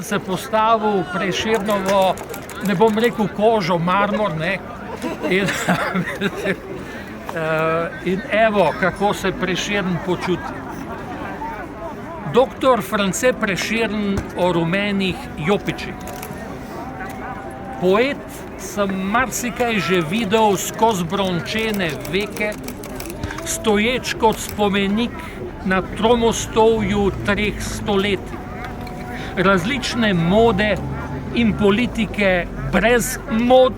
Se postavil Prešernovo, ne bom rekel kožo, marmor, ne, in evo, kako se Prešern počuti. Doktor France Prešern o rumenih jopičih. Poet sem marsikaj že videl skozi brončene veke, stoječ kot spomenik na tromostovju 3 stoletij. Različne mode in politike brez mod,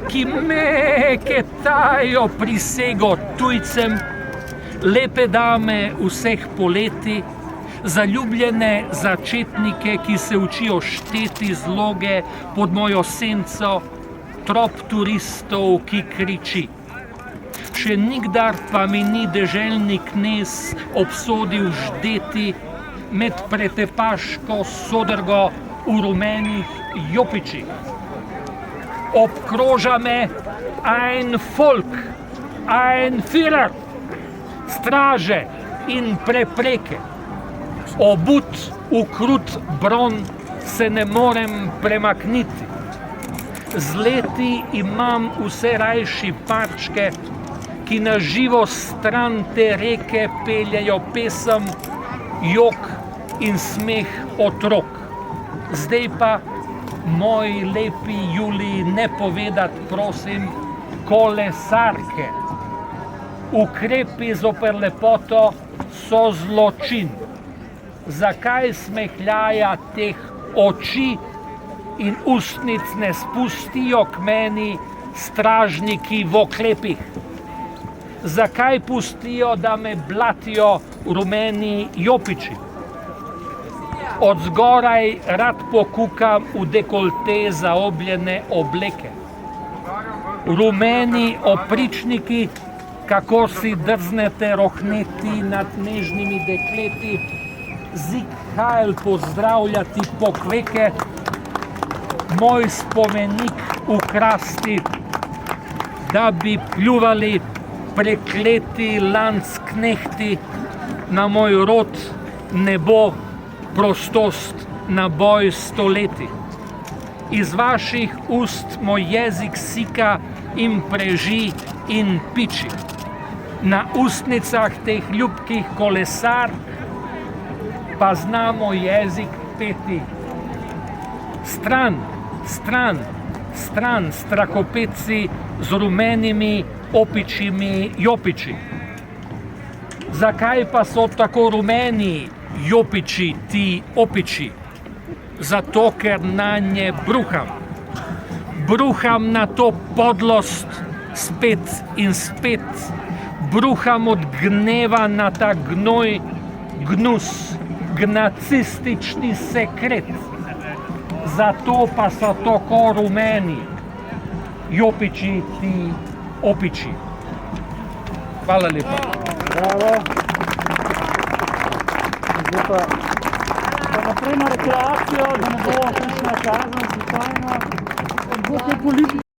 ki meketajo prisego tujcem, lepe dame vseh poleti, zaljubljene začetnike, ki se učijo šteti zloge pod mojo senco, trop turistov, ki kriči. Še nikdar pa mi ni deželni knez obsodil ždeti med pretepaško sodrgo v rumenih jopičih. Obkroža me ein Volk, ein Führer, straže in prepreke. Obut v krut bron se ne morem premakniti. Z leti imam vse rajši parčke, ki na živo stran te reke peljejo pesem, jok in smeh otrok. Zdaj pa, moji lepi Juliji, ne povedat, prosim, kolesarke. Ukrepi zoper lepoto so zločin. Zakaj smehljaja teh oči in ustnic ne spustijo k meni stražniki v oklepih? Zakaj pustijo, da me blatijo rumeni jopiči? Od zgoraj rad pokukam v dekolte zaobljene obleke. Rumeni opričniki, kako si drznete rohneti nad nežnimi dekleti, Sieg Heil pozdravljati pokveke, moj spomenik ukrasti, da bi pljuvali prekleti landsknehti, na moj rod ne bo prostost na boj stoleti. Iz vaših ust moj jezik sika in preži in piči. Na ustnicah teh ljubkih kolesar pa znamo jezik peti. Stran, stran, stran, strahopetci z rumenimi opičimi jopiči. Zakaj pa so tako rumeni jopiči, ti opiči? Zato, ker nanje bruham. Bruham na to podlost spet in spet. Bruham od gneva na ta gnoj, gnus, gnacistični sekret. Zato pa so tako rumeni jopiči, ti opiči. Hvala lepa. Bravo. Zdaj pa naprej na rekreacijo, da ne bo kakšna kazen,